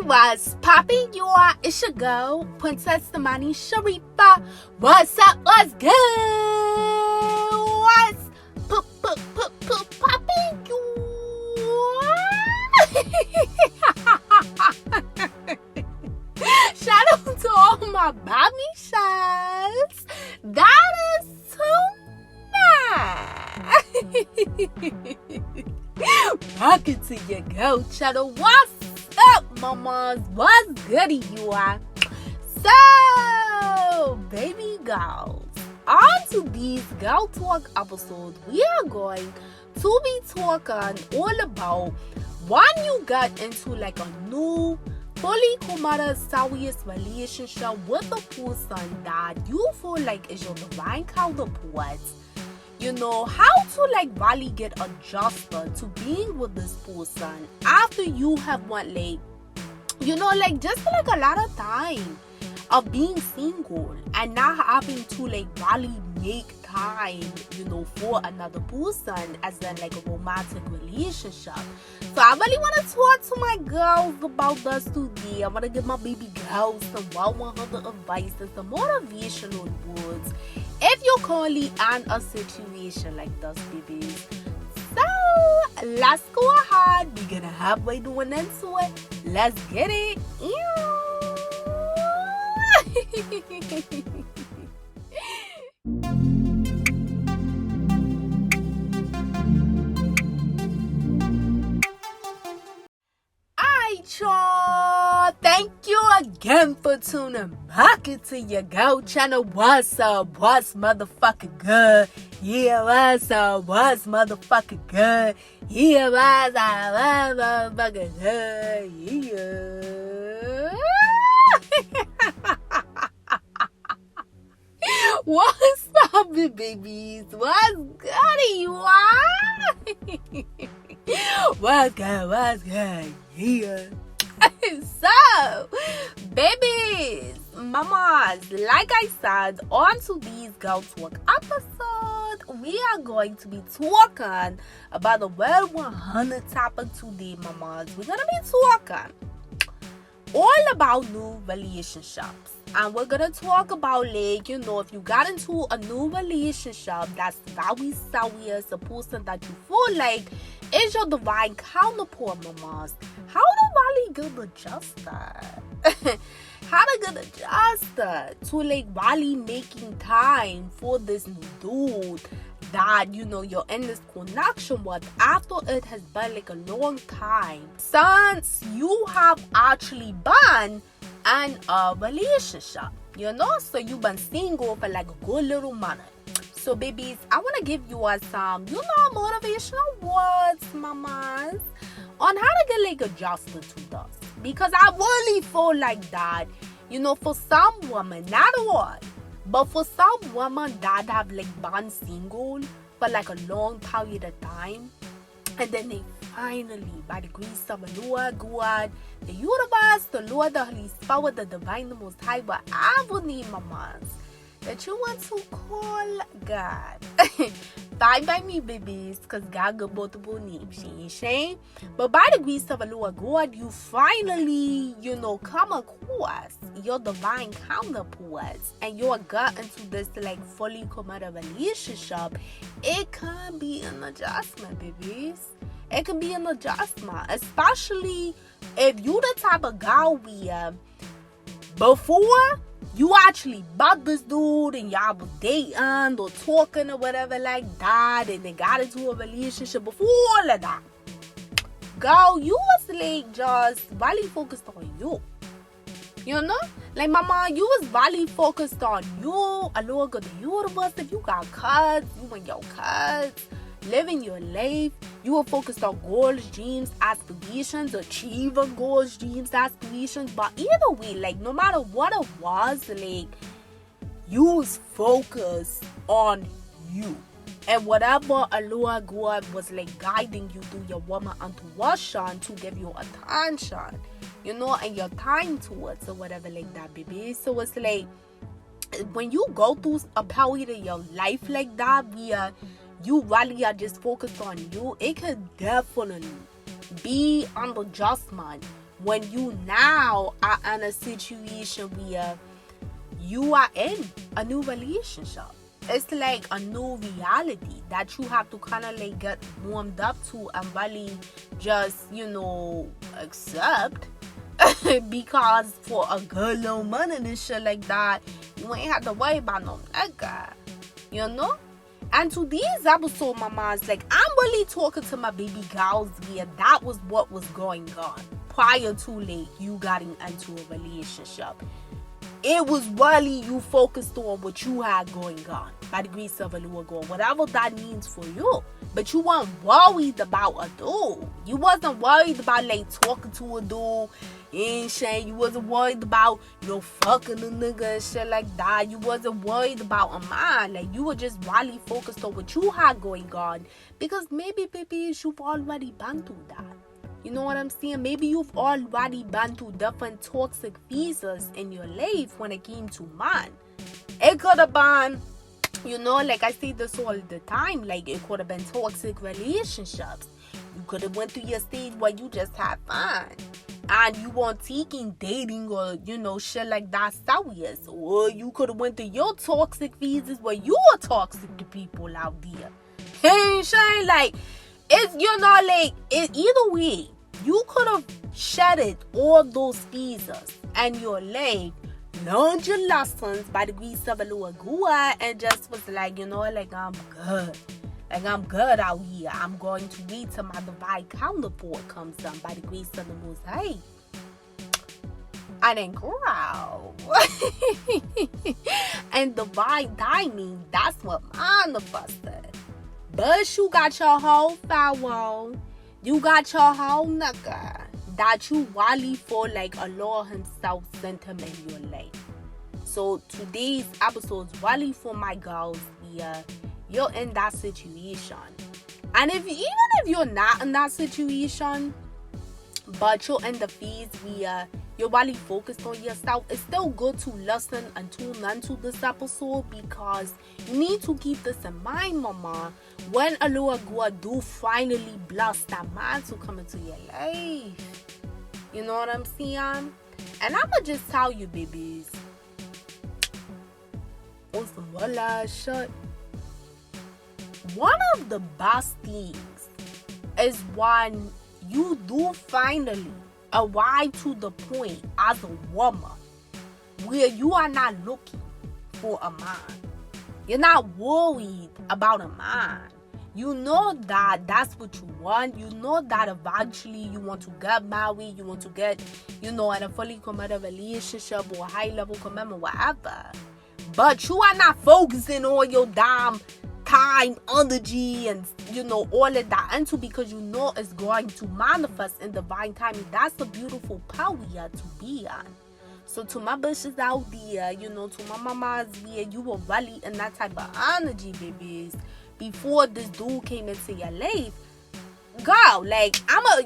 What's poppin', you are? It's your girl, Princess AmaniSharifah. What's up? What's good? What's poppin', you? Shout out to all my Bobby shots. That is so nice. Welcome to your girl channel. What's up, mamas? What's goody, you are? So, baby girls, on to these girl talk episodes, we are going to be talking all about when you get into like a new fully committed serious relationship with a person that you feel like is your divine counterpart. You know, how to like really get adjusted to being with this person after you have went like, you know, like just like a lot of time of being single and not having to like really make time, you know, for another person as in like a romantic relationship. So I really want to talk to my girls about this today. I want to give my baby girls some well-100 advice and some motivational words if you're currently in a situation like this, babies. So let's go ahead. We're gonna halfway doing into it. Let's get it. Y'all, thank you again for tuning back into your girl channel. What's up? What's motherfucking good? Yeah, what's up? What's motherfucking good? Yeah, what's up? Motherfucking good? Yeah. What's up, babies? What's good, you are? What's good? What's good? Yeah. So, babies, mamas, like I said, on to these girl talk episode, we are going to be talking about the World 100 topic today, mamas. We're gonna be talking all about new relationships. And we're gonna talk about like, you know, if you got into a new relationship that's very serious, a person that you feel like is your divine counterpart, mamas, how to really get adjusted? How to get adjusted to like really making time for this new dude that, you know, you're in this connection with after it has been like a long time since you have actually been in a relationship, you know? So you've been single for like a good little minute. So babies, I want to give you some, you know, motivational words, mamas, on how to get like adjusted to this. Because I really feel like that, you know, for some women, not all, but for some women that have like been single for like a long period of time, and then they finally, by the grace of the Lord God, the universe, the Lord, the Holy Spirit, the divine, the Most High, whatever name, mamas, that you want to call God. Bye by me, babies, because God got multiple names. She ain't shame. But by the grace of the Lord God, you finally, you know, come across your divine counterparts and you're got into this like fully committed relationship. It can be an adjustment, babies. It can be an adjustment, especially if you the type of girl where before you actually met this dude and y'all was dating or talking or whatever like that, and they got into a relationship before all of that. Girl, you was like just really focused on you. You know? Like, mama, you was really focused on you, a little good the universe. If you got kids, you and your kids, living your life. You were focused on goals, dreams, aspirations, achieving goals, dreams, aspirations. But either way, like, no matter what it was, like, you was focused on you. And whatever Allah God was like guiding you through your woman intuition to give you attention, you know, and your time towards or whatever like that, baby. So it's like when you go through a period of your life like that where you really are just focused on you, it could definitely be an adjustment when you now are in a situation where you are in a new relationship. It's like a new reality that you have to kind of like get warmed up to and really just, accept. Because for a good little money and shit like that, you ain't have to worry about no nigga, And to these episodes, mamas, like, I'm really talking to my baby girls where that was what was going on prior to like you getting into a relationship. It was really you focused on what you had going on by the grace of a Lord God, whatever that means for you. But you weren't worried about a dude. You wasn't worried about like talking to a dude and shit. You wasn't worried about, fucking a nigga and shit like that. You wasn't worried about a man. Like, you were just really focused on what you had going on. Because maybe, baby, you've already been through that. You know what I'm saying? Maybe you've already been through different toxic phases in your life when it came to man. It could have been, like I say this all the time, like it could have been toxic relationships. You could have went through your stage where you just had fun. And you weren't taking dating or, shit like that serious. Or you could have went through your toxic phases where you were toxic to people out there. Hey, Shane, like, it's, either way, you could have shedded all those phases and your life, learned your lessons by the grace of a Lord God, and just was like, I'm good. Like, I'm good out here. I'm going to wait till my divine counterpart comes down by the grace of the Most High. And then grow. And divine timing, that's what manifested. But you got your whole Pharaoh. You got your whole nigga that you really feel like Allah himself sent him in your life. So today's episode is really for my girls. Yeah, you're in that situation. And even if you're not in that situation, but you're in the phase where you're really focused on yourself, it's still good to listen and tune into this episode, because you need to keep this in mind, mama. When Allah God do finally bless that man to come into your life, you know what I'm saying? And I'ma just tell you, babies, on some walla shit, one of the best things is when you do finally arrive to the point as a woman where you are not looking for a man. You're not worried about a man. You know that that's what you want. You know that eventually you want to get married. You want to get, in a fully committed relationship or high-level commitment, whatever. But you are not focusing on your damn time, energy, and, all of that into, because you know it's going to manifest in divine timing. That's a beautiful power to be on. So to my bitches out there, to my mamas there, you were really in that type of energy, babies, before this dude came into your life. Girl, like,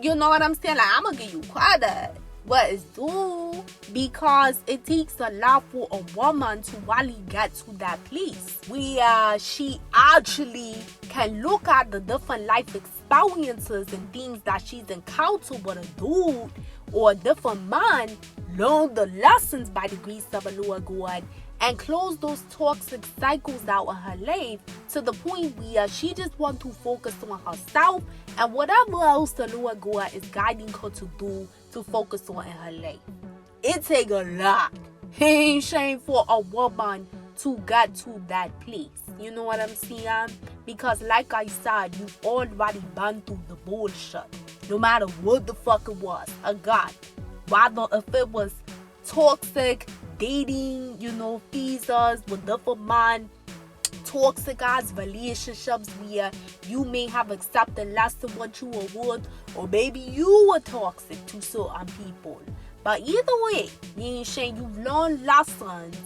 you know what I'm saying? Like, I'm gonna give you credit. What is due, because it takes a lot for a woman to really get to that place where she actually can look at the different life experiences and things that she's encountered with a dude or a different man, learn the lessons by the grace of a Lord God, and close those toxic cycles out of her life to the point where she just wants to focus on herself and whatever else the Lord God is guiding her to do to focus on in her life. It takes a lot. It ain't shame for a woman to get to that place. You know what I'm saying? Because like I said, you've already been through the bullshit. No matter what the fuck it was. A God. Whether if it was toxic dating, phases with different men, toxic ass relationships where you may have accepted less than what you were worth, or maybe you were toxic to certain people. But either way, you've learned lessons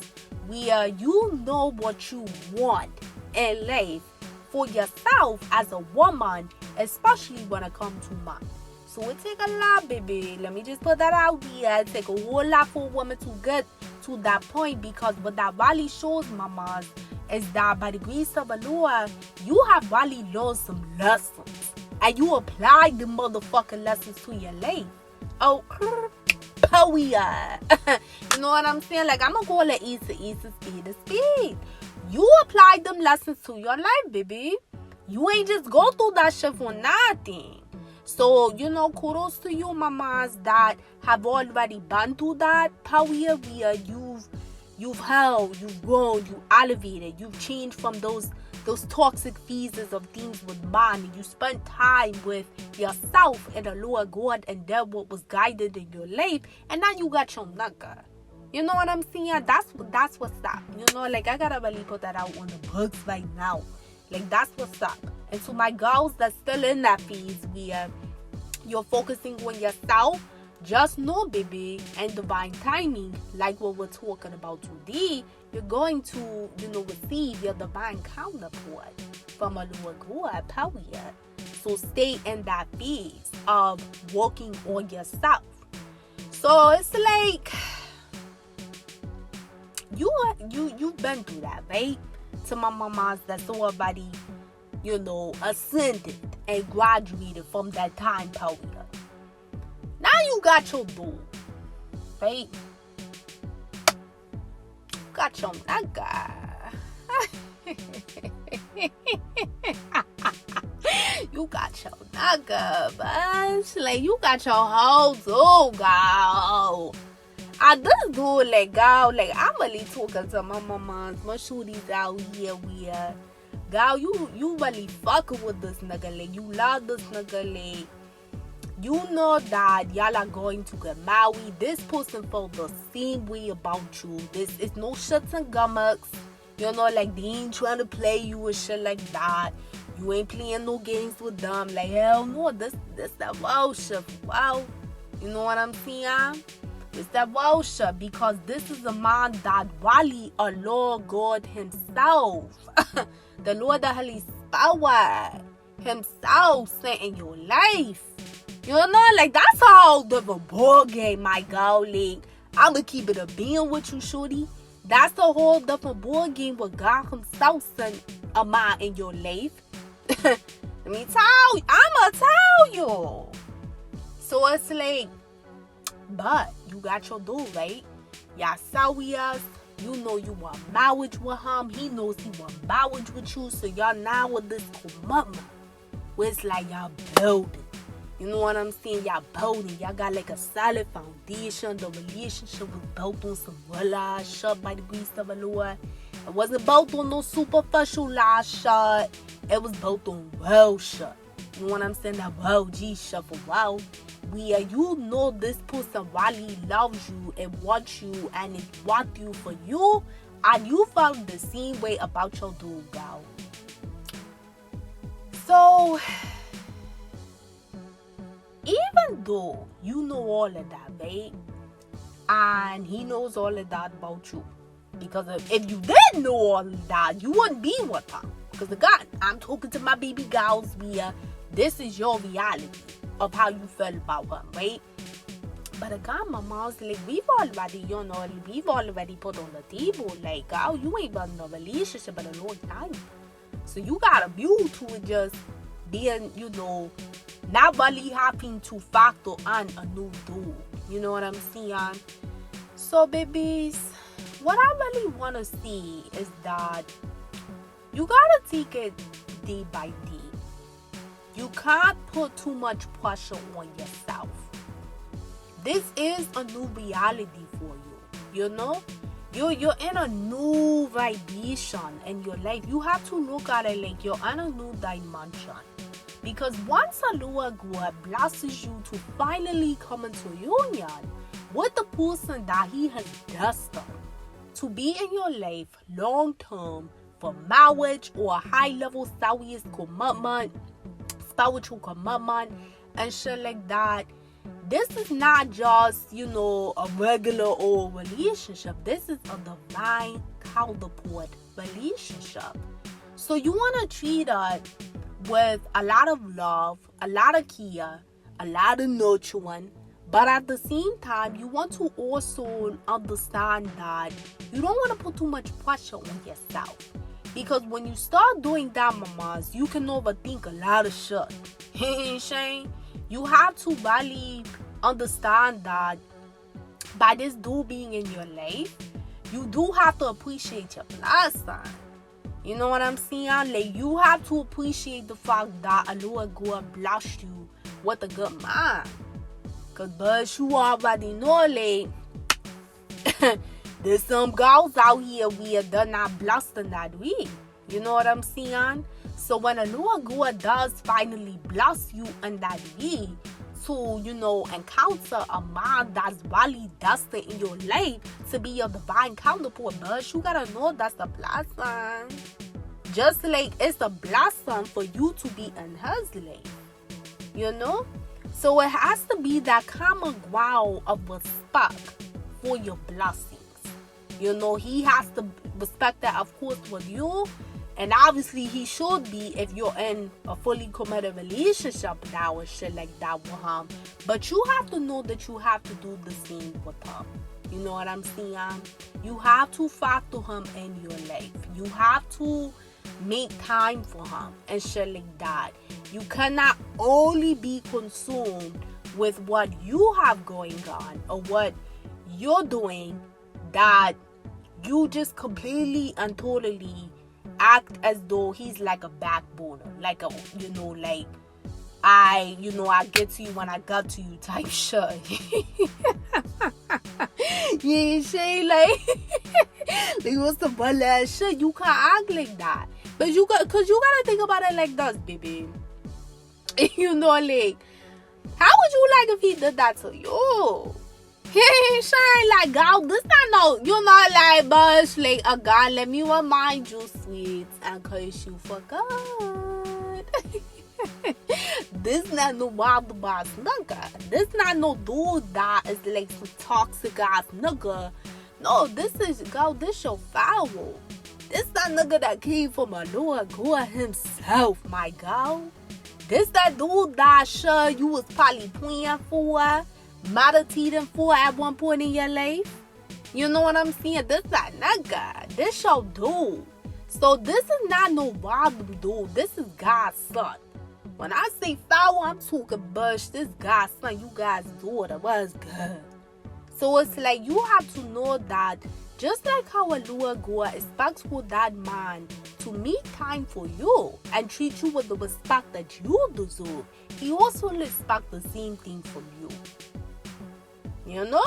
where you know what you want in life for yourself as a woman, especially when it comes to man. So it take a lot, baby. Let me just put that out there. It take a whole lot for a woman to get to that point, because what that really shows, mamas, is that by the grace of the Lord, you have really learned some lessons. And you apply the motherfucking lessons to your life. Oh, power. You know what I'm saying? Like, I'm gonna call it ease to ease, speed to speed. You apply them lessons to your life, baby. You ain't just go through that shit for nothing. So, you know, kudos to you, mamas, that have already been through that power where you've held, you've grown, you elevated, you've changed from those toxic phases of things with man. You spent time with yourself and the Lord God, and then what was guided in your life, and now you got your nugga. You know what I'm saying? That's what's up. You know, like, I gotta really put that out on the books right now. Like, that's what's up. And to my girls that's still in that phase where you're focusing on yourself, just know, baby, and divine timing, like what we're talking about today, you're going to, you know, receive your divine counterpart from a Lord God power. So stay in that phase of working on yourself. So it's like you've been through that, right? To my mamas that's already, you know, ascended and graduated from that time power. Now you got your boo, right? You got your nigga. You got your nigga, but like, you got your hoe too, girl. I just do it like, girl, like, I'm really talking to my mamas, my shooties out here, girl, you really fucking with this nigga, like, you love this nigga, like, you know that y'all are going to get married. This person felt the same way about you. This is no shits and gimmicks. You know, like, they ain't trying to play you and shit like that. You ain't playing no games with them. Like, hell no, this that wow shit. Wow. You know what I'm saying? It's that wow shit, because this is a man that really a Lord God himself. The Lord that Holy Spirit himself sent in your life. You know, like, that's a whole different ball game, my girl. Like, I'ma keep it a being with you, shorty. That's a whole different ball game with God himself sent a man in your life. Let me tell you, I'ma tell you. So it's like, but you got your dude, right? Y'all serious. You know you want marriage with him. He knows he want marriage with you. So y'all now with this commitment, where it's like y'all building. You know what I'm saying? Y'all building. Y'all got like a solid foundation. The relationship was built on some real ass shit by the grace of the Lord. It wasn't built on no superficial ass shit. It was built on real shit. You know what I'm saying? That real G shit for wow. Where you know this person really loves you and wants you and is want you for you, and you felt the same way about your dude, girl. So, even though you know all of that, babe, and he knows all of that about you, because if you didn't know all of that, you wouldn't be with him. Because again, I'm talking to my baby girls via this is your reality of how you feel about him, right? But again, my mom's like, we've already put on the table, like, girl, you ain't been in a relationship in a long time. So you got a view to it just being, you know, not really having to factor on a new dude. You know what I'm saying? So, babies, what I really want to see is that you gotta take it day by day. You can't put too much pressure on yourself. This is a new reality for you. You know? You're in a new vibration in your life. You have to look at it like you're in a new dimension. Because once a Lord God blesses you to finally come into union with the person that he has destined to be in your life long term for marriage or a high level serious commitment, spiritual commitment, and shit like that, this is not just, you know, a regular old relationship. This is a divine counterpart relationship. So you want to treat it with a lot of love, a lot of care, a lot of nurturing. But at the same time, you want to also understand that you don't want to put too much pressure on yourself. Because when you start doing that, mamas, you can overthink a lot of shit. Shane, you have to really understand that by this dude being in your life, you do have to appreciate your plus sign. You know what I'm saying? Like, you have to appreciate the fact that a Lord God blessed you with a good mind. But you already know, like, there's some girls out here where they're not blessed in that way. You know what I'm saying? So when a Lord God does finally bless you in that way, to, you know, encounter a man that's really destined in your life to be your divine counterpart, but you gotta know that's a blessing. Just like it's a blessing for you to be in his life, you know? So it has to be that common ground of respect for your blessings. You know, he has to respect that, of course, with you. And obviously, he should be if you're in a fully committed relationship now and shit like that with him. But you have to know that you have to do the same with him. You know what I'm saying? You have to factor him in your life. You have to make time for him and shit like that. You cannot only be consumed with what you have going on or what you're doing, that you just completely and totally act as though he's like a backboner, like a, you know, like I get to you when I got to you type shit. Yeah, shit, like what's the bull ass shit? You can't act like that, but cause you gotta think about it like this, baby. You know, like, how would you like if he did that to you? He ain't shine like, girl, this not no, you know, like, but like, again, let me remind you, sweet, in case you forgot. This not no wild boss nigga. This not no dude that is like some toxic ass nigga. No, this is, girl, this your Pharaoh. This that nigga that came from a lower God himself, my girl. This that dude that sure you was probably praying for, meditating for at one point in your life. You know what I'm saying? This that nigga. This your dude. So this is not no random dude. This is God's son. When I say Pharaoh, I'm talking Bush. This God's son, you guys' daughter was good. So it's like you have to know that just like how a Lord God expects for that man to make time for you and treat you with the respect that you deserve, he also will expect the same thing from you. You know?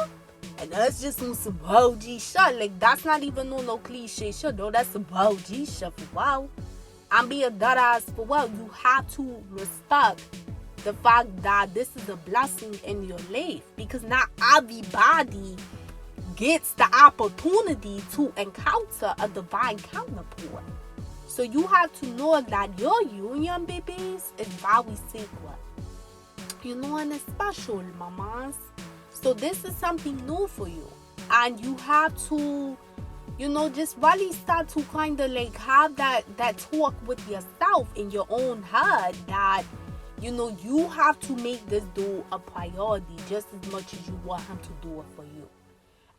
And that's just some OG shit. Like, that's not even no cliche shit, though. That's some OG shit for wow. I'm being dead ass for well. You have to respect the fact that this is a blessing in your life, because not everybody gets the opportunity to encounter a divine counterpart. So you have to know that your union, babies, is very sacred. You know, and it's special, mamas. So this is something new for you. And you have to, you know, just really start to kind of like have that talk with yourself in your own head that, you know, you have to make this dude a priority just as much as you want him to do it for you.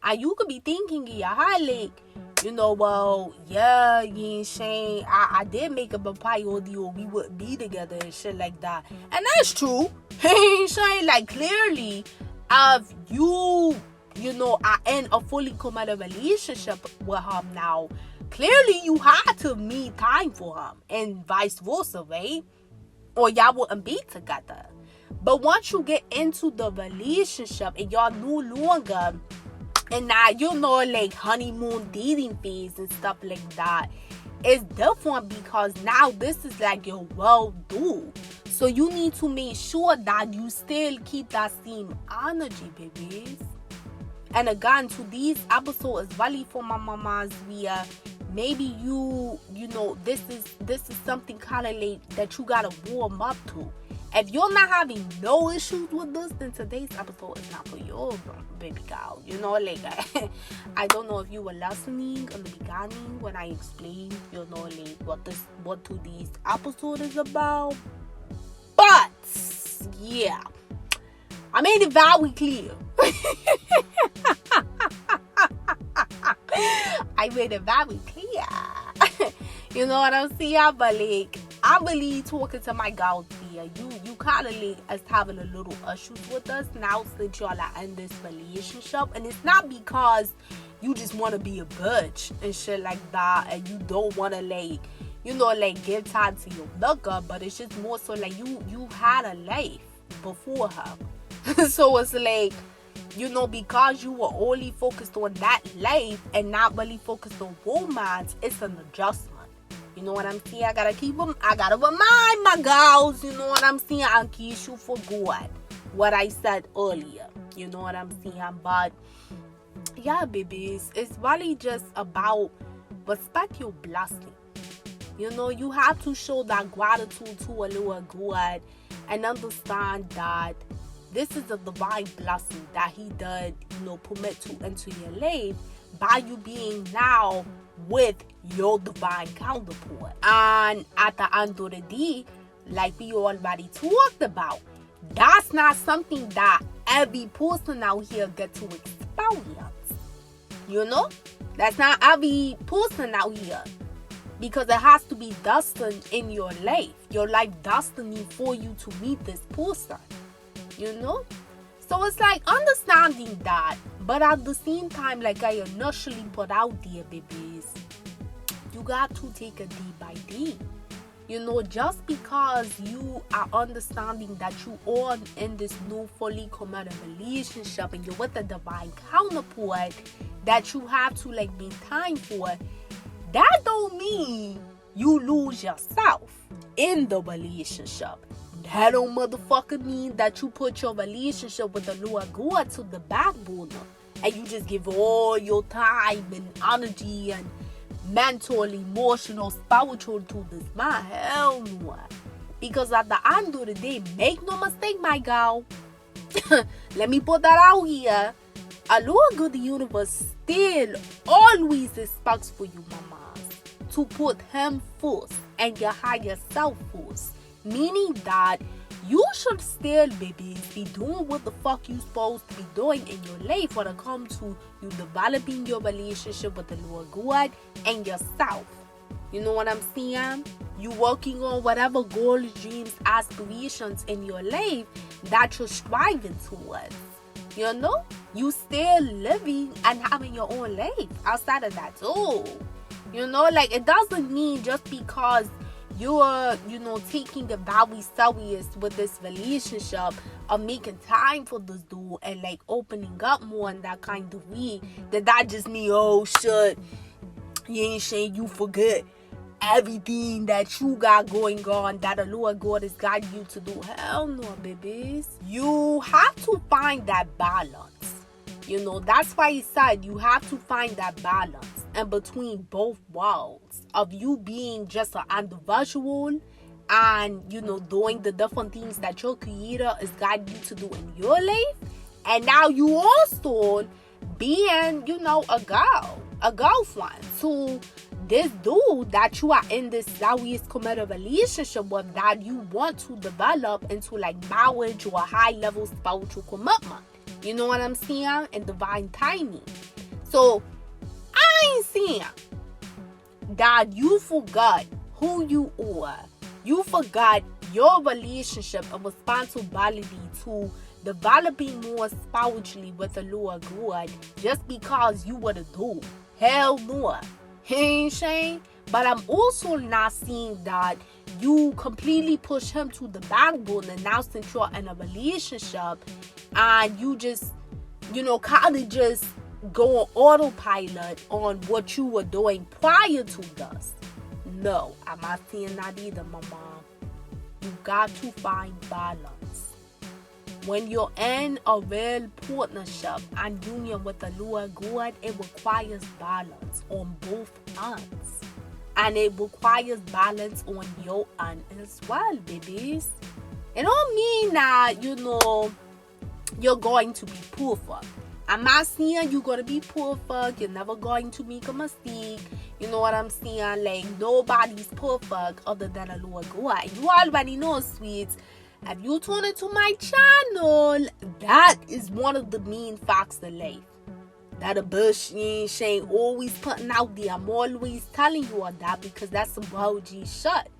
And you could be thinking in your head, like, you know, well, yeah, you ain't saying I did make him a priority or we wouldn't be together and shit like that. And that's true. He ain't saying, like, clearly, if you know, are in a fully committed relationship with him now, clearly you had to make time for him and vice versa, right? Or y'all wouldn't be together. But once you get into the relationship and y'all no longer and now, you know, like honeymoon dating phase and stuff like that, it's different because now this is like your world dude. So you need to make sure that you still keep that same energy, babies. And again, to these episodes is really for my mamas via maybe you know, this is something kind of like that you gotta warm up to. If you're not having no issues with this, then today's episode is not for you, baby girl. You know, like, I don't know if you were listening in the beginning when I explained, you know, like, what today's episode is about. But, yeah, I made it very clear. I made it very clear. You know what I'm saying? But, like, I'm really talking to my girls here. You kind of like us having a little issues with us now since y'all are in this relationship. And it's not because you just want to be a bitch and shit like that, and you don't want to like, you know, like give time to your nigga, but it's just more so like you had a life before her. So it's like, you know, because you were only focused on that life and not really focused on romance, it's an adjustment. You know what I'm saying? I gotta remind my girls, you know what I'm saying, in case you forgot what I said earlier. You know what I'm saying? But yeah, babies, it's really just about respect your blessing. You know, you have to show that gratitude to a little God and understand that this is a divine blessing that he did, you know, permit to enter your life by you being now with your divine counterpart. And at the end of the day, like we already talked about, that's not something that every person out here get to experience. You know? That's not every person out here. Because it has to be destined in your life destiny for you to meet this person. You know? So it's like understanding that, but at the same time, like I initially put out there, babies, you got to take it day by day. You know, just because you are understanding that you are in this new fully committed relationship and you're with a divine counterpart that you have to like make time for, that don't mean you lose yourself in the relationship. That don't motherfucker mean that you put your relationship with the Lord God to the back burner and you just give all your time and energy and mental, emotional, spiritual to this man. Hell no. Because at the end of the day, make no mistake, my girl. Let me put that out here. A Lord God, the universe still always expects for you, mamas, to put him first and your higher self first. Meaning that you should still, babies, be doing what the fuck you supposed to be doing in your life when it comes to you developing your relationship with the Lord God and yourself. You know what I'm saying? You working on whatever goals, dreams, aspirations in your life that you're striving towards. You know? You still living and having your own life outside of that too. You know, like it doesn't mean just because you're, you know, taking it very serious with this relationship or making time for this dude and like opening up more in that kind of way, that just mean, oh shit, you ain't saying you forget everything that you got going on that the Lord God is guiding you to do. Hell no, babies. You have to find that balance. You know, that's why he said you have to find that balance in between both worlds of you being just an individual and, you know, doing the different things that your creator is guiding you to do in your life. And now you also being, you know, a girlfriend to this dude that you are in this serious committed relationship with that you want to develop into like marriage or a high level spiritual commitment. You know what I'm saying? And divine timing. So I ain't saying that you forgot who you are. You forgot your relationship and responsibility to developing more spiritually with the Lord God just because you were the dude. Hell no. He ain't saying. But I'm also not seeing that you completely push him to the backbone and now since you're in a relationship and you just, you know, kind of just go on autopilot on what you were doing prior to this. No, I'm not saying that either, mama. You got to find balance. When you're in a real partnership and union with the Lord God, it requires balance on both ends. And it requires balance on your end as well, babies. It don't mean that, you know, you're going to be perfect. I'm not saying you're going to be perfect. You're never going to make a mistake. You know what I'm saying? Like, nobody's perfect other than a Lord God. You already know, sweets. If you tune into my channel, that is one of the main facts of life. That a bush she ain't always putting out there. I'm always telling you all that because that's some OG shit.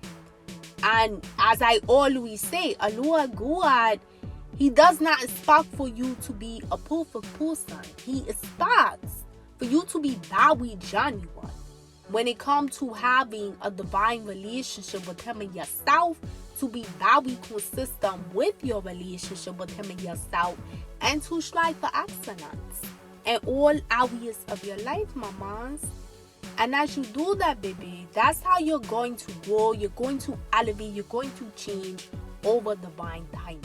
And as I always say, Allah God, He does not expect for you to be a perfect person. He expects for you to be very genuine when it comes to having a divine relationship with Him and yourself, to be very consistent with your relationship with Him and yourself, and to strive for excellence in all areas of your life, mamas. And as you do that, baby, that's how you're going to grow, you're going to elevate, you're going to change over divine timing.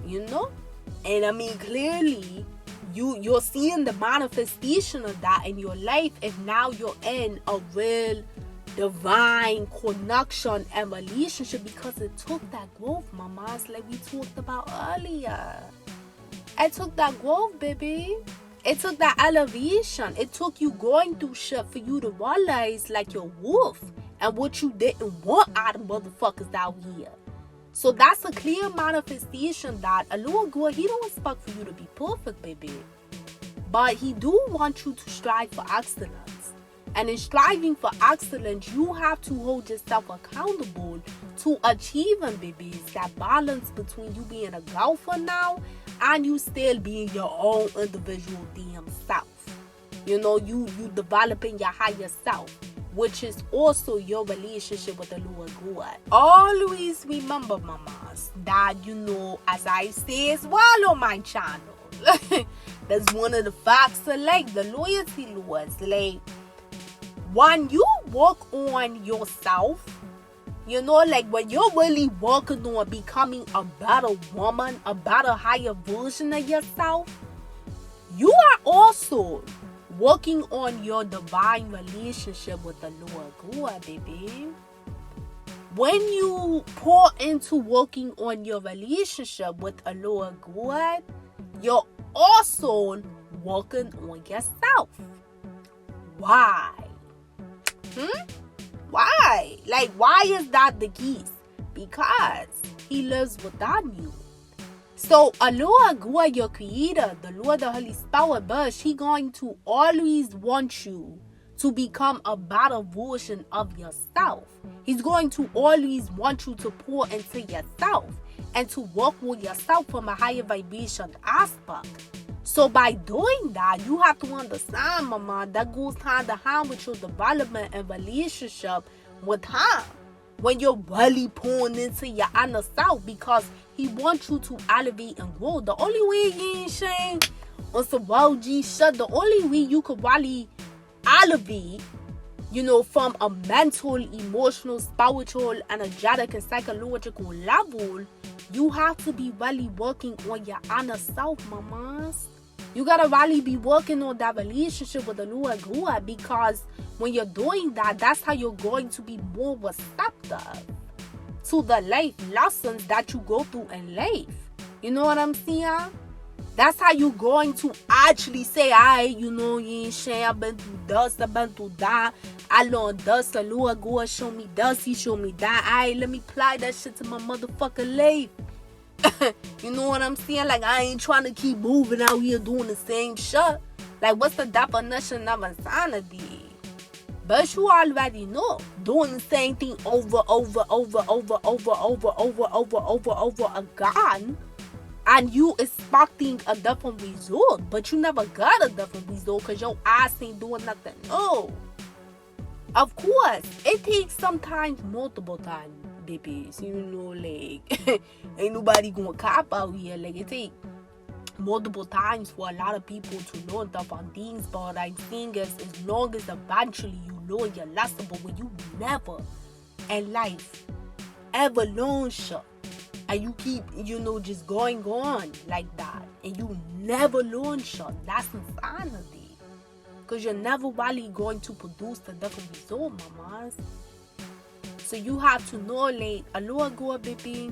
You know? And I mean, clearly, you're seeing the manifestation of that in your life, if now you're in a real divine connection and relationship, because it took that growth, mamas, like we talked about earlier. It took that growth, baby. It took that elevation. It took you going through shit for you to realize like your worth and what you didn't want out of motherfuckers out here. So that's a clear manifestation that Allah God, He don't expect for you to be perfect, baby. But He do want you to strive for excellence. And in striving for excellence, you have to hold yourself accountable to achieving, babies, that balance between you being a golfer now and you still being your own individual damn self. You know, you developing your higher self, which is also your relationship with the Lord God. Always remember, mamas, that, you know, as I say as well on my channel, that's one of the facts of like the loyalty laws. Like, when you work on yourself, you know, like when you're really working on becoming a better woman, a better, higher version of yourself, you are also working on your divine relationship with the Lord God, baby. When you pour into working on your relationship with the Lord God, you're also working on yourself. Why? Why? Like, why is that the case? Because He lives within you. So Allah God, your creator, the Lord, the Holy Spirit, but He going to always want you to become a better version of yourself. He's going to always want you to pour into yourself and to work with yourself from a higher vibration aspect. So by doing that, you have to understand, mama, that goes hand in hand with your development and relationship with Him. When you're really pouring into your inner self, because He wants you to elevate and grow. The only way He ain't saying on some wild G shit, the only way you could really elevate, you know, from a mental, emotional, spiritual, energetic, and psychological level, you have to be really working on your inner self, mamas. You gotta really be working on that relationship with the Lord God, because when you're doing that, that's how you're going to be more receptive to the life lessons that you go through in life. You know what I'm saying? That's how you're going to actually say, you know, you ain't share, I've been through this, I've been through that. I learned this, the Lord God show me this, He showed me that. Let me apply that shit to my motherfucking life. You know what I'm saying? Like, I ain't trying to keep moving out here doing the same shit. Like, what's the definition of insanity? But you already know, doing the same thing over again, and you expecting a different result, but you never got a different result because your ass ain't doing nothing. No. Of course, it takes sometimes multiple times, babies. You know, like, ain't nobody gonna cop out here. Like, it takes multiple times for a lot of people to learn different things. But I'm saying is, as long as eventually you learn your lesson, but when you never in life ever learn shit, and you keep, you know, just going on like that, and you never learn shit, that's insanity. Because you're never really going to produce the different result, mamas. So you have to know, like, Allah God, baby,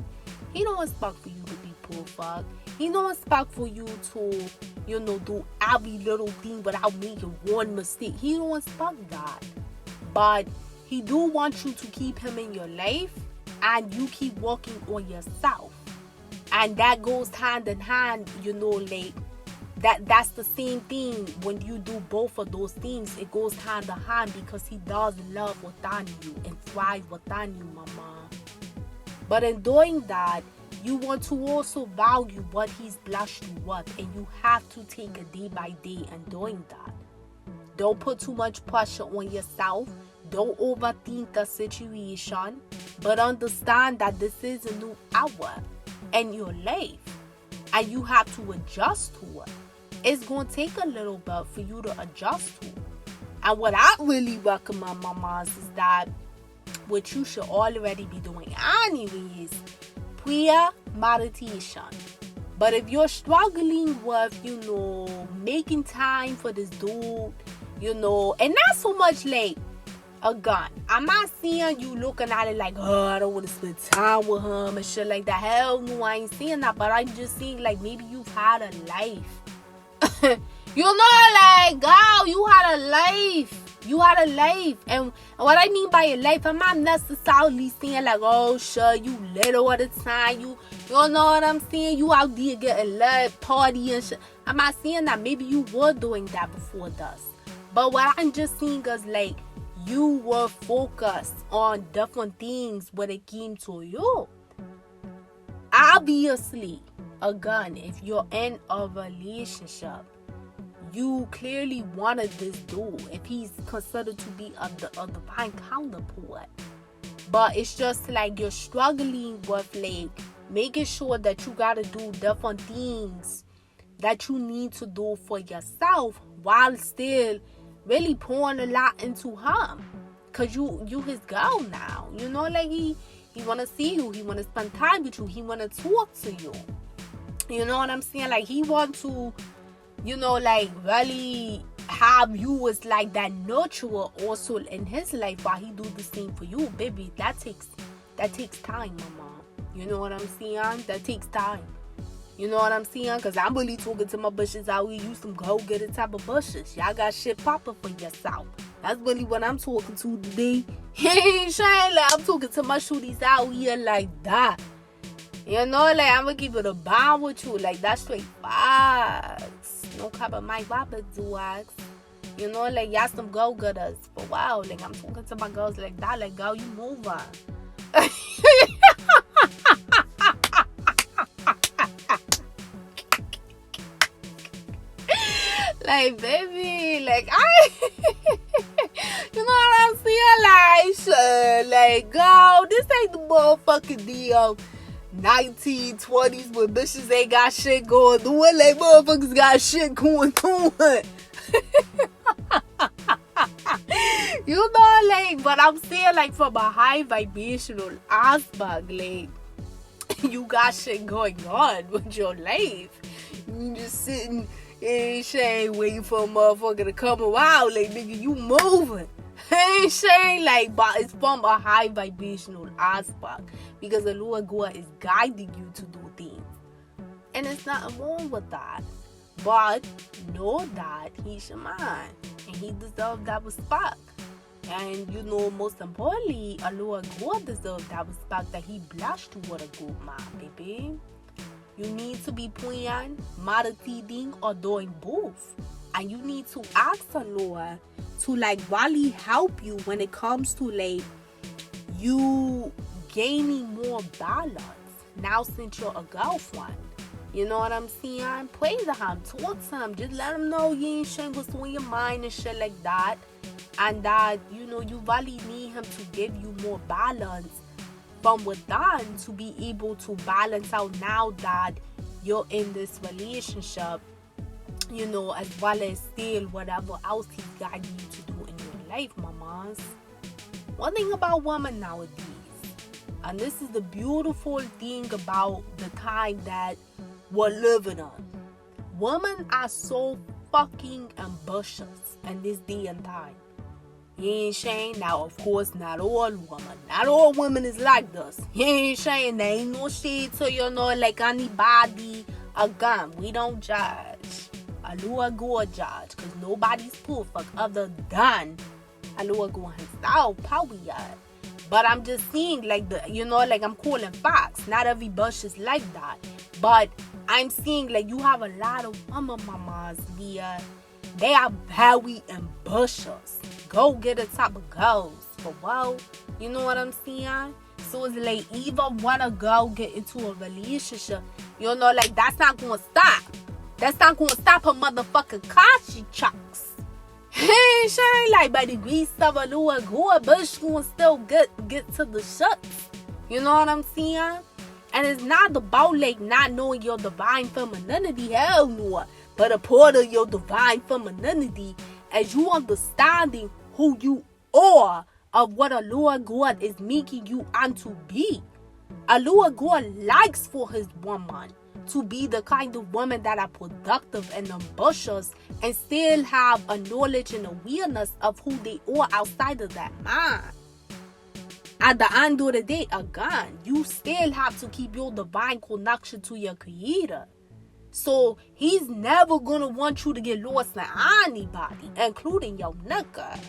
He don't expect for you to be perfect. He don't expect for you to, you know, do every little thing without making one mistake. He don't expect that. But He do want you to keep Him in your life, and you keep working on yourself. And that goes hand in hand, you know, like, that's the same thing. When you do both of those things, it goes hand in hand, because He does love within you and thrive within you, mama. But in doing that, you want to also value what he's blessed you with, and you have to take it day by day in doing that. Don't put too much pressure on yourself. Don't overthink the situation, but understand that this is a new hour in your life, and you have to adjust to it. It's going to take a little bit for you to adjust to. And what I really recommend, mamas, is that what you should already be doing anyways, prayer, meditation. But if you're struggling with, making time for this dude, and not so much like a gun. I'm not seeing you looking at it like, oh, I don't want to spend time with him and shit like that. Hell no, I ain't saying that. But I'm just saying, like, maybe you've had a life. Like, girl, you had a life. You had a life. And what I mean by a life, I'm not necessarily saying like, oh, sure, you little at the time. You know what I'm saying? You out there getting love, party and shit. I'm not saying that. Maybe you were doing that before this. But what I'm just saying is, like, you were focused on different things when it came to you. Obviously, again, if you're in a relationship, you clearly wanted this dude if he's considered to be a divine counterpart. But it's just like you're struggling with, like, making sure that you gotta do different things that you need to do for yourself while still really pouring a lot into him, cause you his girl now. Like he wanna see you, he wanna spend time with you, he wanna talk to you. You know what I'm saying? Like he want to, like really have you as like that nurturer also in his life while he do the same for you, baby. That takes time, mama. You know what I'm saying? That takes time. You know what I'm saying? Because I'm really talking to my bushes out here. You some go-getter type of bushes. Y'all got shit popping for yourself. That's really what I'm talking to today. Like, I'm talking to my shooties out here like that. Like, I'm going to keep it a bond with you. Like, that's straight facts. No cap of my rapper duags. Like, y'all some go-getters. But wow, like, I'm talking to my girls like that. Like, girl, you move on. Like, baby, like, you know what I'm saying? Like, girl, this ain't the motherfucking deal. 1920s when bitches ain't got shit going on. Like, motherfuckers got shit going on. Like, but I'm saying, like, from a high vibrational aspect, like, you got shit going on with your life. You just sitting. Ain't waiting for a motherfucker to come around. Like, nigga, you moving. Ain't like, but it's from a high vibrational aspect, because the Lord God is guiding you to do things, and it's nothing wrong with that. But know that he's your man, and he deserves that respect. And most importantly, a Lord God deserves that respect, that he blessed you with a good man, baby. You need to be praying, meditating, or doing both. And you need to ask the Lord to, like, really help you when it comes to, like, you gaining more balance now since you're a girlfriend. You know what I'm saying? Pray to him, talk to him, just let him know you ain't sharing what's on your mind and shit like that. And that, you really need him to give you more balance from within, to be able to balance out now that you're in this relationship, as well as still whatever else he's guiding you to do in your life, mamas. One thing about women nowadays, and this is the beautiful thing about the time that we're living on, women are so fucking ambitious in this day and time. You ain't saying? Now, of course, not all women. Not all women is like this. You ain't saying? There ain't no shade to, like anybody. Again, we don't judge. Allah go judge, because nobody's perfect other than Allah go himself, probably. But I'm just saying, like, like I'm calling facts. Not every bush is like that. But I'm seeing, like, you have a lot of women mamas here. They are very ambitious. Go get a type of girls for well. You know what I'm saying? So it's like, even wanna go get into a relationship, you know, like, that's not gonna stop. That's not gonna stop her motherfucking Kashi chucks. Hey, sure, like, by the grace of a Lord God, but she gonna still get to the shuts. You know what I'm saying? And it's not about, like, not knowing your divine femininity, hell no. But a part of your divine femininity is you understanding who you are, of what a Lord God is making you unto be. A Lord God likes for his woman to be the kind of woman that are productive and ambitious and still have a knowledge and awareness of who they are outside of that man. At the end of the day, again, you still have to keep your divine connection to your creator. So he's never gonna want you to get lost in anybody, including your nigga.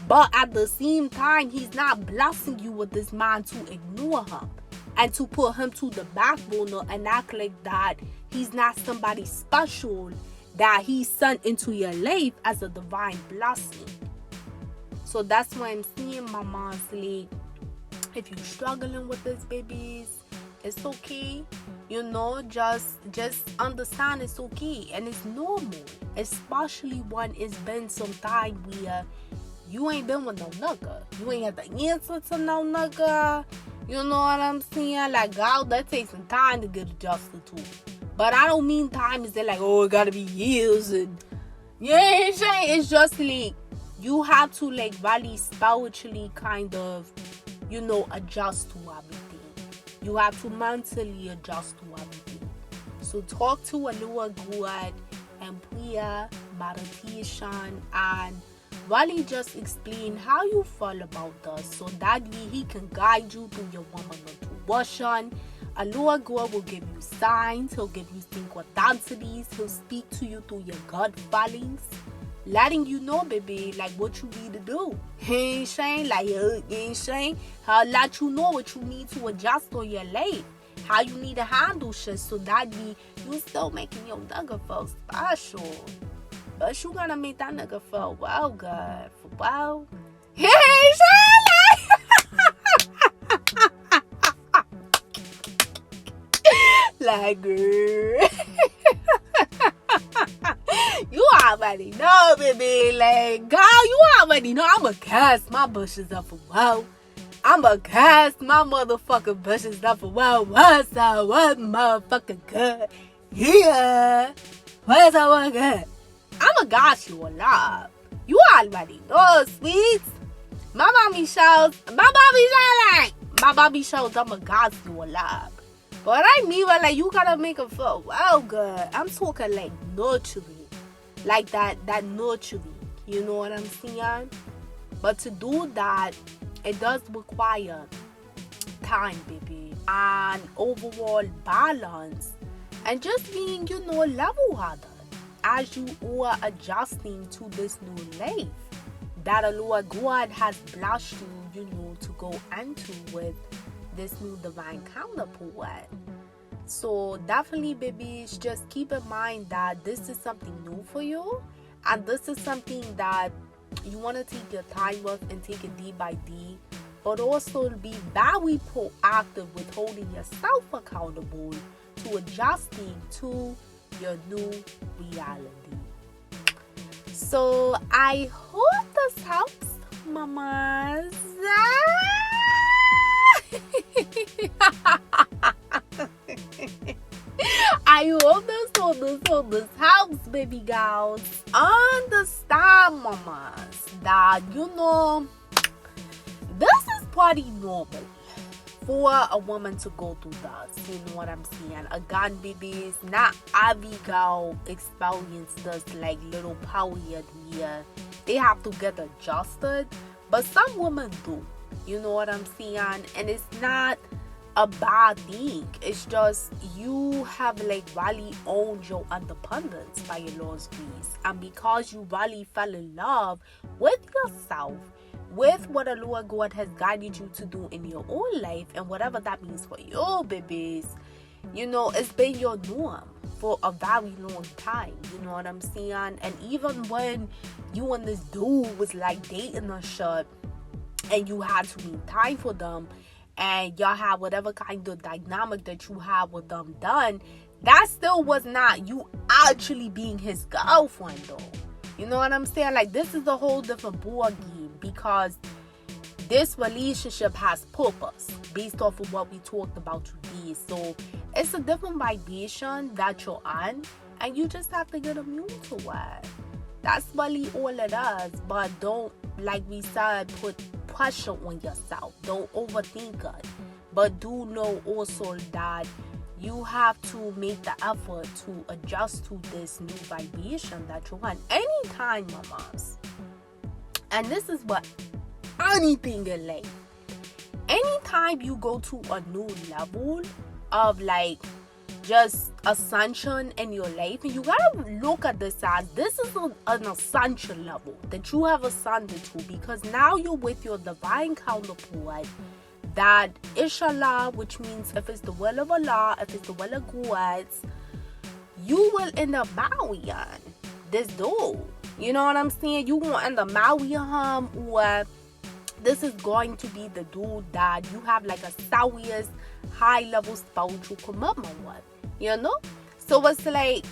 But at the same time, he's not blessing you with this man to ignore him and to put him to the back burner and act like that he's not somebody special that he sent into your life as a divine blessing. So that's why I'm saying, my mom's like, if you're struggling with this, babies, it's okay. You know, just understand it's okay and it's normal. Especially when it's been some time where you ain't been with no nigga. You ain't had the answer to no nigga. You know what I'm saying? Like, God, that takes some time to get adjusted to. But I don't mean time is like, oh, it gotta be years and yeah, it's just like you have to like really spiritually kind of, you know, adjust to everything. You have to mentally adjust to everything. So talk to a Lord God and prayer, meditation, and really just explain how you feel about this so that he can guide you through your woman intuition. A Lord God will give you signs. He'll give you synchronicities. He'll speak to you through your gut feelings, letting you know, baby, like what you need to do. He ain't saying like you ain't saying. He'll let you know what you need to adjust on your life, how you need to handle shit so that you still making your nigga feel special. But you gotta make that nigga feel well good for well. He ain't saying like girl. You already know, baby. Like, girl, you already know I'ma cast my bushes up for wow. I'ma cast my motherfucking bushes up for wow. What's up? What motherfucking good? Yeah. What's up? Good? I'ma got you a lot. You already know, sweets. My mommy shows, I'ma got you a lot. But I mean, like, you gotta make her feel well good. I'm talking like nurturing. Like that nurturing. You know what I'm saying? But to do that, it does require time, baby. And overall balance. And just being, you know, level-headed as you are adjusting to this new life that the Lord God has blessed you, you know, to go into with this new divine counterpart. So definitely, babies, just keep in mind that this is something new for you, and this is something that you want to take your time with and take it day by day, but also be very proactive with holding yourself accountable to adjusting to your new reality. So I hope this helps, mamas. I hope this helps, baby girls. Understand, mamas, that, you know, this is pretty normal for a woman to go through that. You know what I'm saying? Again, babies, not every girl experience this like little period where they have to get adjusted, but some women do. You know what I'm saying? And it's not a bad thing. It's just you have like really owned your independence by your Lord's grace, and because you really fell in love with yourself, with what the Lord God has guided you to do in your own life, and whatever that means for you, babies, you know, it's been your norm for a very long time. You know what I'm saying? And even when you and this dude was like dating a shit, and you had to make time for them, and y'all have whatever kind of dynamic that you have with them done, that still was not you actually being his girlfriend, though. You know what I'm saying? Like, this is a whole different ball game, because this relationship has purpose based off of what we talked about today. So it's a different vibration that you're on, and you just have to get immune to it. That's really all it is. But don't, like we said, put pressure on yourself. Don't overthink it. But do know also that you have to make the effort to adjust to this new vibration that you want. Anytime, mamas. And this is what anything in life. Anytime you go to a new level of like just ascension in your life, and you gotta look at this as this is an ascension level that you have ascended to, because now you're with your divine counterpart. That inshallah, which means if it's the will of Allah, if it's the will of God, you will end up marrying this dude. You know what I'm saying? You won't end up marrying him, or this is going to be the dude that you have like a serious high level spiritual commitment with. You know? So it's like,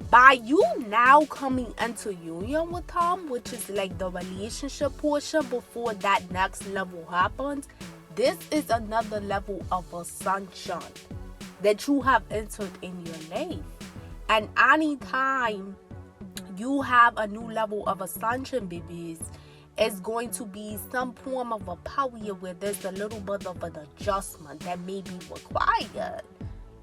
by you now coming into union with him, which is like the relationship portion before that next level happens, this is another level of ascension that you have entered in your life. And anytime you have a new level of ascension, babies, it's going to be some form of a period where there's a little bit of an adjustment that may be required.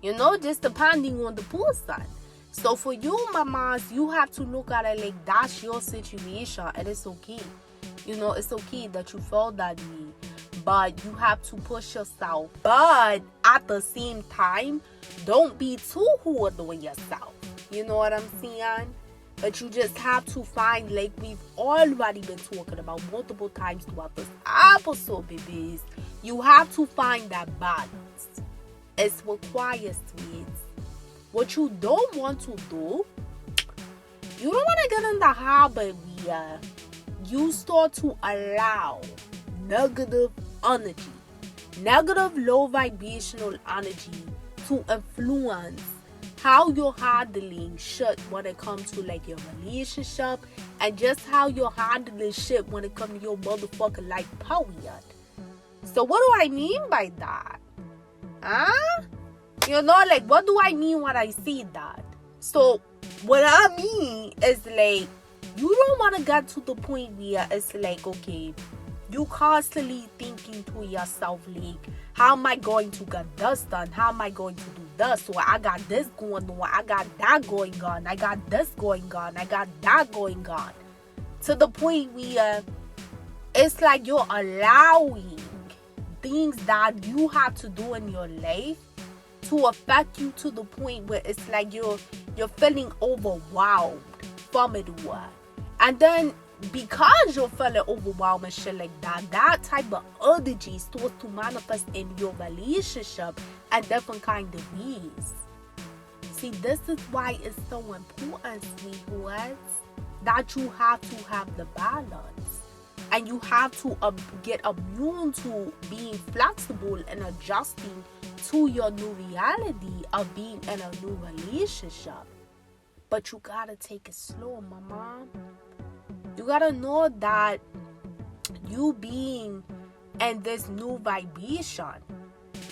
You know, just depending on the person. So for you, mamas, you have to look at it like that's your situation, and it's okay. You know, it's okay that you feel that way. But you have to push yourself. But at the same time, don't be too hard on yourself. You know what I'm saying? But you just have to find, like we've already been talking about multiple times throughout this episode, babies, you have to find that balance. It's required, sweets. What you don't want to do, you don't want to get in the habit where you start to allow negative energy, negative low vibrational energy to influence how you're handling shit when it comes to like your relationship, and just how you're handling shit when it comes to your motherfucking life period. So what do I mean by that? Huh? You know, like, what do I mean when I say that? So what I mean is like, you don't want to get to the point where it's like, okay, you constantly thinking to yourself like, how am I going to get this done? How am I going to do this? So I got this going on. I got that going on. I got this going on. I got that going on. To the point where it's like you're allowing things that you have to do in your life to affect you to the point where it's like you're feeling overwhelmed from it all. And then because you're feeling overwhelmed and shit like that, that type of energy starts to manifest in your relationship and different kind of ways. See, this is why it's so important, sweethearts, that you have to have the balance. And you have to get immune to being flexible and adjusting to your new reality of being in a new relationship. But you gotta take it slow, mama. You gotta know that you being in this new vibration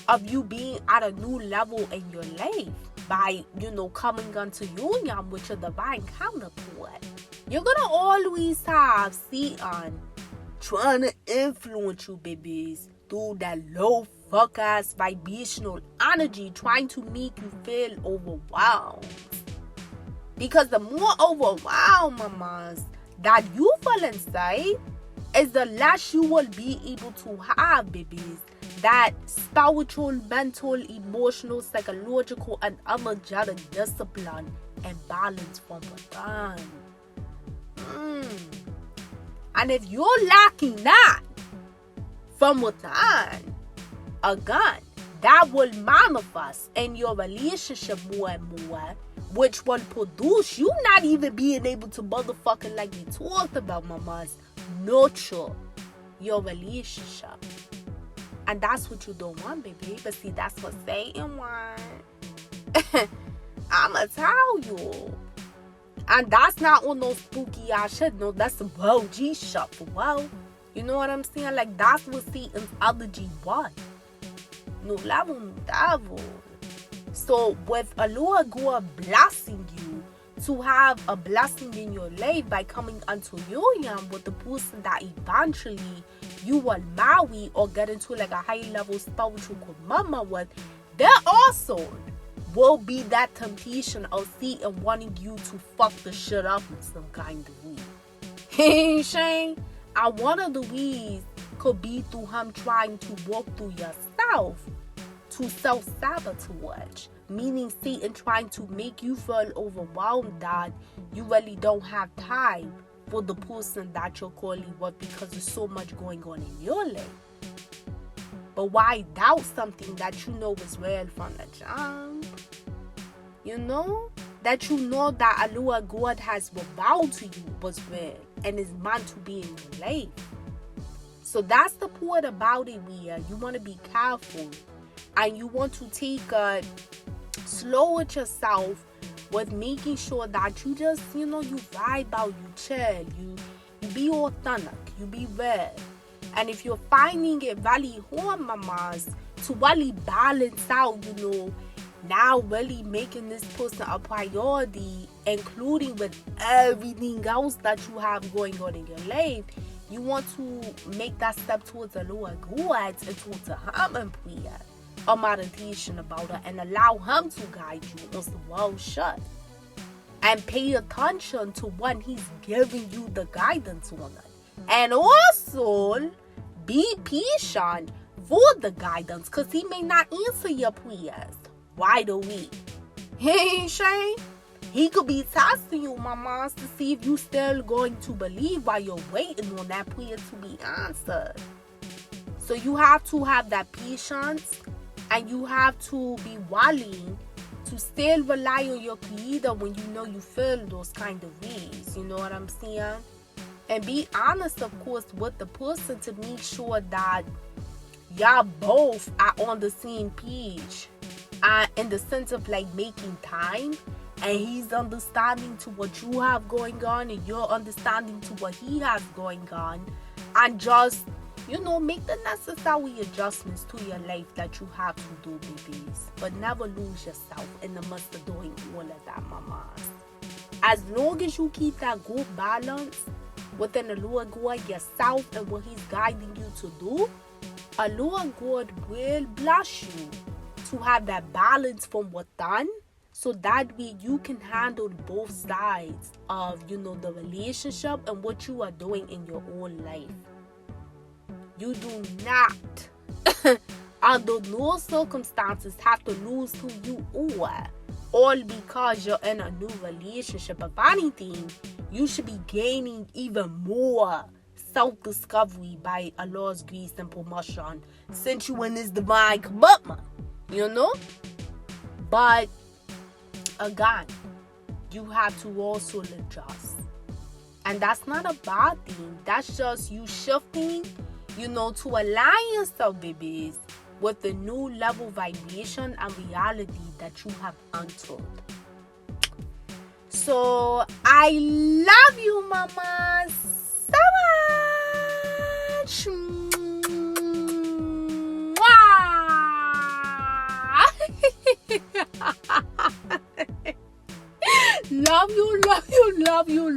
of you being at a new level in your life by, you know, coming into union with your divine counterpart. You're gonna always have Satan trying to influence you, babies, through that low fuck ass vibrational energy, trying to make you feel overwhelmed. Because the more overwhelmed, mamas, that you feel inside, is the less you will be able to have, babies, that spiritual, mental, emotional, psychological, and energetic discipline and balance from within. And if you're lacking that from within, again, that will manifest in your relationship more and more, which will produce you not even being able to motherfucking, like we talked about, mamas, nurture your relationship. And that's what you don't want, baby. But see, that's what Satan wants. I'ma tell you. And that's not on no spooky ass shit. No, that's some Roe G shit for well. You know what I'm saying? Like, that's what Satan's allergy was. No level, no devil. So with Allah God blessing you to have a blessing in your life by coming unto union with the person that eventually you will marry or get into like a high level spiritual commitment with, there also will be that temptation of Satan wanting you to fuck the shit up in some kind of way. Hey, Shane. And one of the ways could be through him trying to walk through yourself to self-sabotage. Meaning Satan trying to make you feel overwhelmed that you really don't have time for the person that you're calling with because there's so much going on in your life. But why doubt something that you know is real from the jump? You know? That you know that Allah God has revealed to you was real and is meant to be in your life. So that's the part about it where you want to be careful and you want to take a slow with yourself with making sure that you just, you know, you vibe out, you chill, you be authentic, you be real. And if you're finding it really hard, mamas, to really balance out, you know, now really making this person a priority, including with everything else that you have going on in your life, you want to make that step towards the Lord God and towards Him in prayer or meditation about it and allow Him to guide you once the world shut. And pay attention to when He's giving you the guidance on it. And also be patient for the guidance because He may not answer your prayers right away. Hey, Shane. He could be testing you, mamas, to see if you still going to believe while you're waiting on that prayer to be answered. So you have to have that patience and you have to be willing to still rely on your Creator when you know you feel those kind of ways. You know what I'm saying? And be honest, of course, with the person to make sure that y'all both are on the same page. In the sense of like making time, and he's understanding to what you have going on and you're understanding to what he has going on, and just, you know, make the necessary adjustments to your life that you have to do, babies. But never lose yourself in the midst of doing all of that, mamas. As long as you keep that good balance within the Lord God, yourself, and what He's guiding you to do, a Lord God will bless you to have that balance from within, so that way you can handle both sides of, you know, the relationship and what you are doing in your own life. You do not, under no circumstances, have to lose who you are, all because you're in a new relationship. If anything, you should be gaining even more self-discovery by Allah's grace and permission, since you in this divine commitment. You know? But again, you have to also adjust. And that's not a bad thing. That's just you shifting, you know, to align yourself, babies, with the new level vibration and reality that you have entered. So I love you, mamas, so much.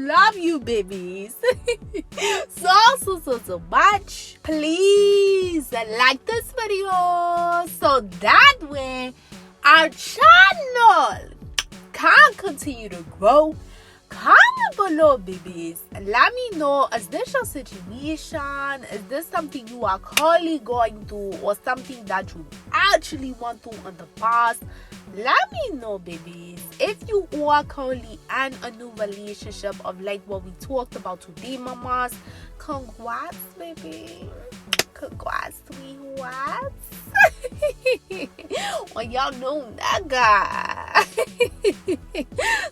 Love you, babies. so much. Please like this video so that way our channel can continue to grow. Comment below, babies. Let me know, is this your situation? Is this something you are currently going through, or something that you actually went through in the past? Let me know, babies. If you are currently in a new relationship of like what we talked about today, mamas, congrats, baby. Congrats, sweethearts. Well, y'all know that guy.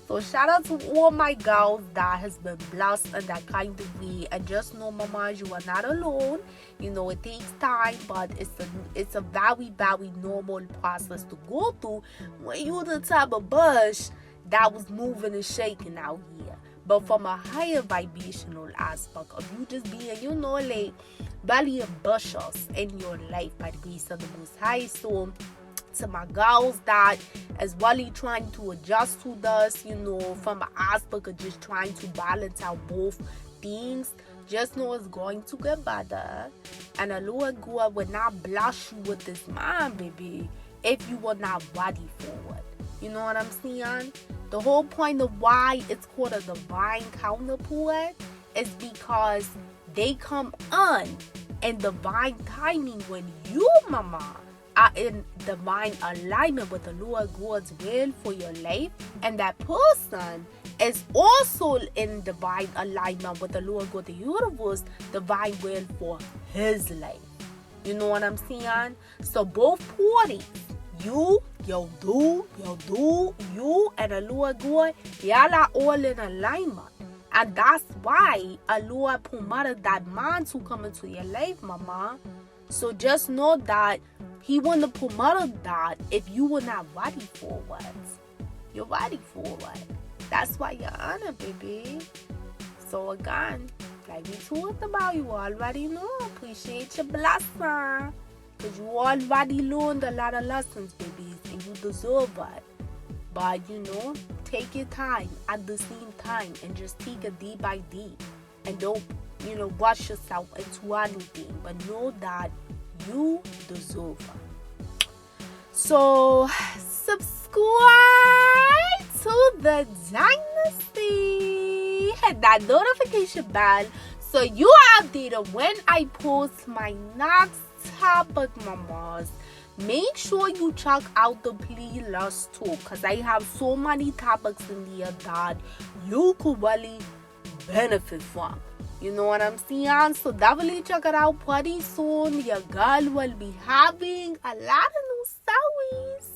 So shout out to all my girls that has been blessed in that kind of way. And just know, mama, you are not alone. You know, it takes time, but it's a very, very normal process to go through when you're the type of bush that was moving and shaking out here. But from a higher vibrational aspect of you just being, you know, like barely ambitious in your life by the grace of the Most High. So to my girls that is really trying to adjust to this, you know, from an aspect of just trying to balance out both things, just know it's going to get better. And the Lord God will not bless you with this mind, baby, if you were not ready for it. You know what I'm saying? The whole point of why it's called a divine counterpart is because they come on in divine timing when you, mama, are in divine alignment with the Lord God's will for your life, and that person is also in divine alignment with the Lord God, the universe, divine will for his life. You know what I'm saying? So both parties, you, your dude, you, and the Lord God, y'all are all in alignment. And that's why a Lord permitted that man to come into your life, mama. So just know that he wouldn't have permitted that if you were not ready for it. You're ready for it. That's why you're on it, baby. So again, like we talked about, you already know. Appreciate your blessing. Because you already learned a lot of lessons, babies, and you deserve it. But, you know, take your time at the same time and just take it day by day. And don't, you know, rush yourself into anything. But know that you deserve it. So, subscribe to the Dynasty. Hit that notification bell so you are updated when I post my next topic, mamas. Make sure you check out the playlist too, because I have so many topics in there that you could really benefit from. You know what I'm saying? So definitely check it out pretty soon. Your girl will be having a lot of new stories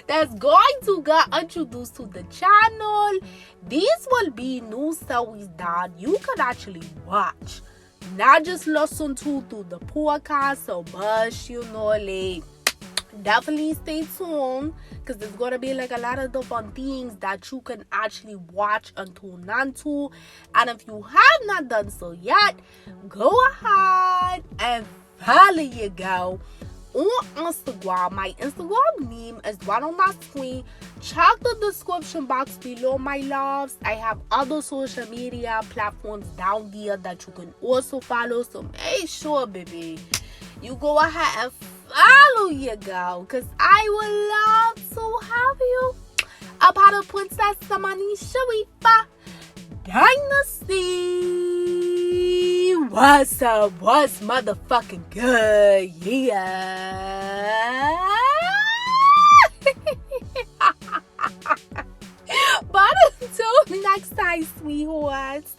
that's going to get introduced to the channel. These will be new stories that you could actually watch, not just listen to through the podcast or bush, you know, like definitely stay tuned, because there's gonna be like a lot of different things that you can actually watch and tune into. And if you have not done so yet, go ahead and follow your girl on Instagram. My Instagram name is right on my screen. Check the description box below, my loves. I have other social media platforms down there that you can also follow. So make sure, baby, you go ahead and follow your girl, because I would love to have you a part of Princess AmaniSharifah Dynasty. What's up? What's motherfucking good? Yeah. But until next time, sweethearts,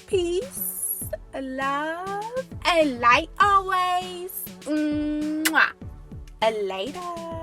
peace, love, and light always. Mwah. Later.